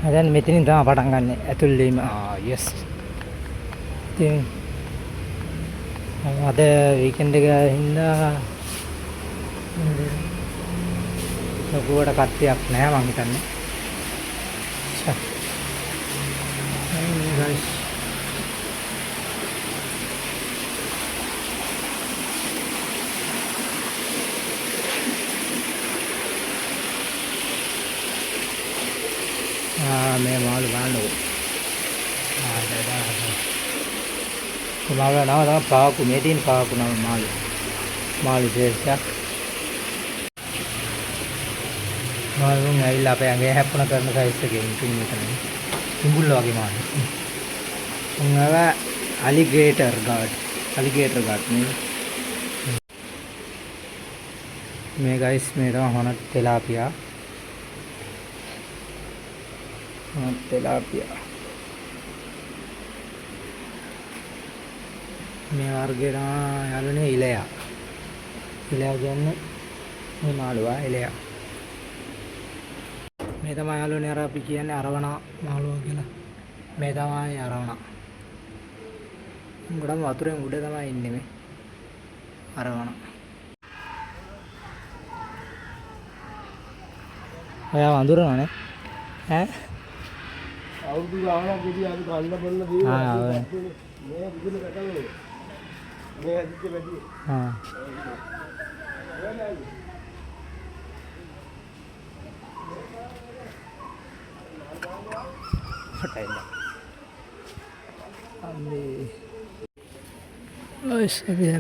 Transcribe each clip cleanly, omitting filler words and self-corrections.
දැන් මෙතනින් තමයි පටන් ගන්න ඇතුල් වීම. yes. ඉතින් අද වීකෙන්ඩ් එක හින්දා ලොකුවට කට්ටියක් නැහැ මං හිතන්නේ. guys. මේ මාළු බලන්නකො. මාළු නම තමයි පාවකු. මේ තියෙන පාවකු නම මාළු විශේෂයක්. මාළුන් ඇවිල්ලා අපේ ඇඟේ හැප්පුණ කරන සයිස් එකකින් ඉතින් මෙතන කිඹුල්ල වගේ මාළු. උන්වල ඇලිගේටර් ගාඩ් මේ ගයිස් මේ තමයි හොනට් තෙලාපියා. මේ වර්ගේ තමයි යාළුවනේ ඉලයා කියන්නේ මේ මාළුවා ඉලයා. මේ තමයි යාළුවනේ අර අපි කියන්නේ අරවණා මාළුවා කියලා. මේ තමයි අරවණා. ගොඩම වතුරෙන් උඩ තමයි ඉන්නේ මේ අරවණා. ඔයා වඳුරනවනේ ඈ අවුරුදු ගානක් ගෙඩි අද කන්න බොන්න දේ මේ විදින කතාවල මේ අදිච්ච වැඩි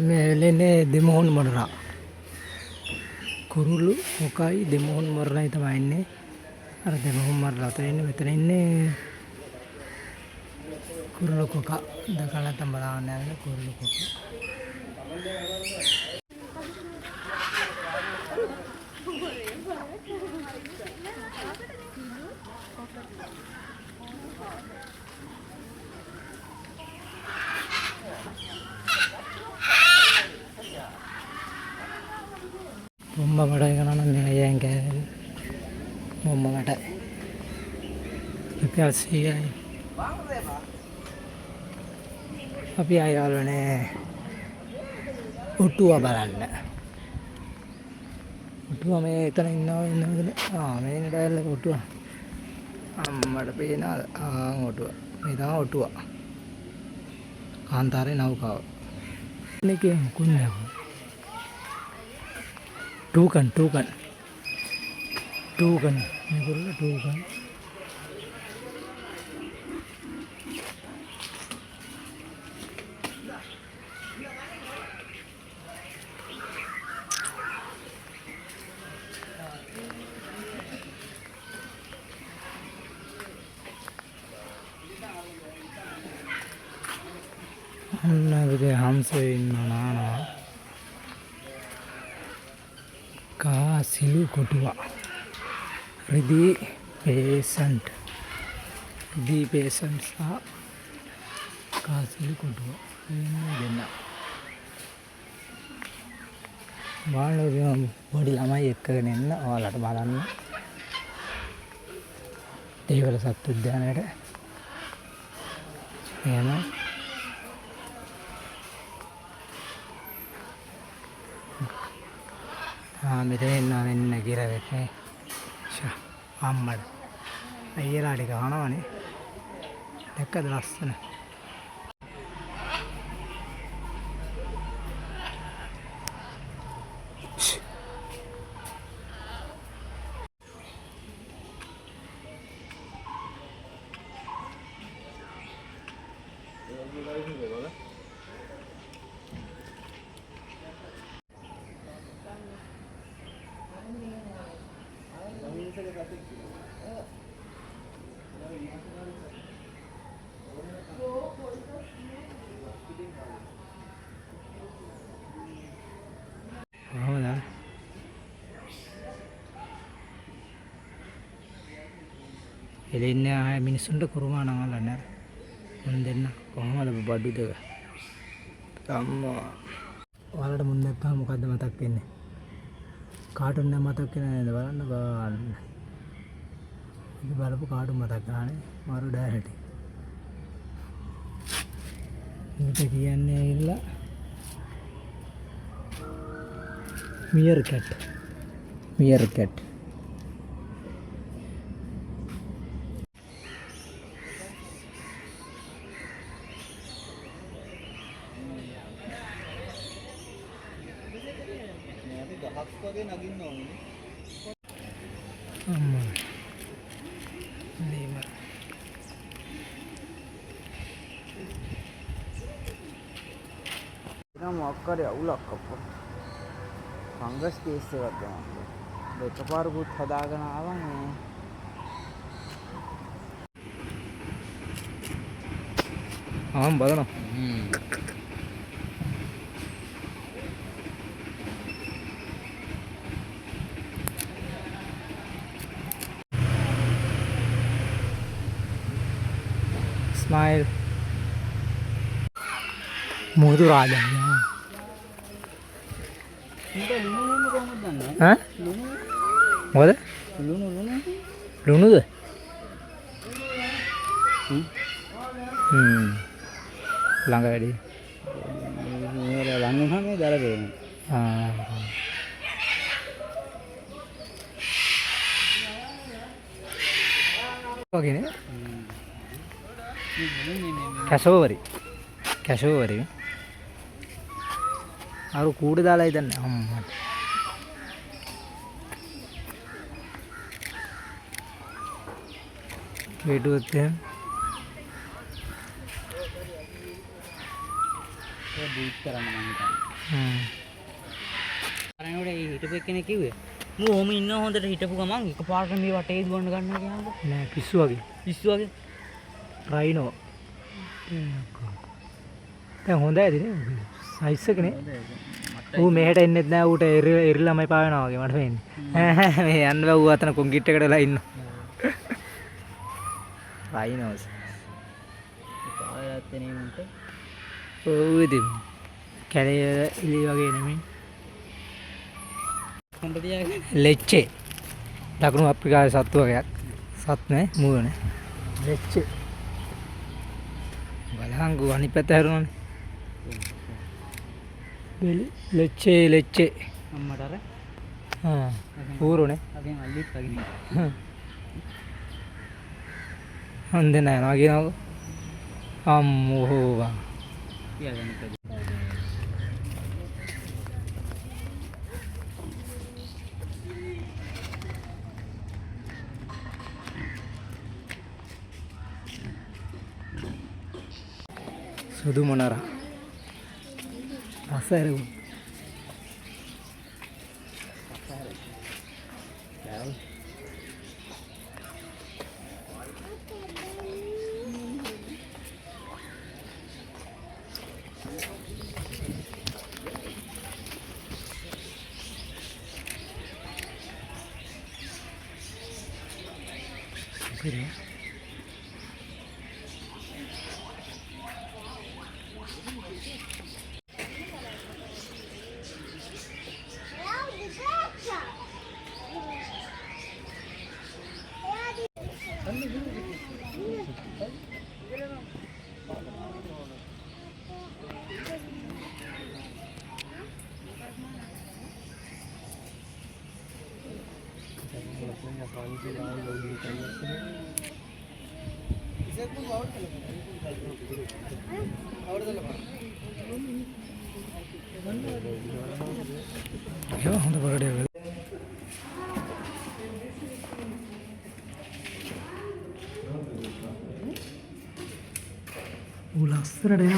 මේ එලෙන්නේ දෙමොහොන් මොරා කුරුළු මොකයි දෙමොහොන් මොරායි තමයි ඉන්නේ. අර දෙමොහොන් මොරලා අතර ඉන්නේ. මෙතන ඉන්නේ කුරුළු කොකා. දැකලා තමයි බලන්න යන්නේ කුරුළු කොකා. bomba මඩයි ගන්න මේ අයයන් කෑවේ. bomba මඩයි. රුපියල් 100යි. අපි ආයවලනේ ඔටුව බලන්න. ඔටුව මේ එතන ඉන්නවද? මේ නඩයල්ල ඔටුව. අම්මඩ පේනවාද? ඔටුව. මේ තමයි ඔටුව. කාන්තාරේ නෞකාව. මේකේ කුන්නේ टूकन मैं बोल रहा टूकन हमसे नाना कासिलु कोटुवा रिदी पेशेंट सा कासिलु कोटुवा देना बाळो बॉडी ළමයි එක්කගෙන එන්න ඔයාලට බලන්න දේවල සත්තු උද්‍යානයට එහෙම මෙතන එන්න කියලා වෙන්නේ අම්මඩ අයියලා ටික කනවනේ දැක්කද ලස්සන එලෙන්නේ ආය මිනිස්සුන්ට කුරුමා නංගලා නෑ මුන් දෙන්න කොහමද බඩු දෙක අම්මා ඔයාලට මුන් දැක්කම මොකද්ද මතක් වෙන්නේ කාටුන් නම් මතක් වෙන්නේ නේද බලන්න ඒක බලපු කාටු මතක් ගානේ මාරු ඩයරටි. මේක කියන්නේ ඇවිල්ලා මියර් කැට්. මියර් කැට්. වගේ නගින්න ඕනේ. අම්මා. නේම. ඉතින් මොකක් කරේ අවුලක් අප්පා. ෆංගස් කේස් එකක් ගන්නවා. දෙකපාරකුත් හදාගෙන ආවා නේ. බලනවා. Smile. Mudu raja. Ini lunu කොහොමද දන්නේ? Hah? ලුණු මොකද? ලුණු ලුණුද? ළඟ වැඩි. මේ ළඟ වුණා මේ දර දෙන්නේ. වගේනේ. කැෂෝවරි අර කූඩ දාලා ඉදන්න අම්මා වේඩුවත් එහෙම ඒක බීට් කරන්න මම හිතන්නේ. අරනෝඩේ හිටපු එක්කෙනෙක් කිව්වේ මූ ඔහොම ඉන්න හොඳට හිටපු ගමන් එකපාරට මේ වටේ දුවන්න ගන්නවා කියනකො නෑ පිස්සු වගේ රයිනෝ දැන් හොඳයි ඇතිනේ සයිස් එකනේ ඌ මෙහෙට එන්නෙත් නෑ ඌට එරි ළමයි පාවෙනවා වගේ මට පේන්නේ මේ යන්න බෑ ඌ අතන කොන්ක්‍රීට් එකට වෙලා ඉන්නවා රයිනෝස් පායත් නේ මුන්ට ඔව් ඉතින් කැලේ ඉලි වගේ නෙමෙයි කොම්බ තියාගෙන ලෙච්චේ දකුණු අප්‍රිකාවේ සත්තු වගේක් සත් නෑ මූණ නෑ ලෙච්චේ බලහංගු අනිත් පැත්ත හැරුණානේ ලෙච්චේ අම්මට අර ඌරුනේ අගෙන් අල්ලිත් වගේ හොඳ නෑ නවා කියනකො අම්මෝ තියාගෙන ඉන්න සුදු මොනරා රසයරු හොඳ පකඩයක් ඌ ලස්සනට එනවා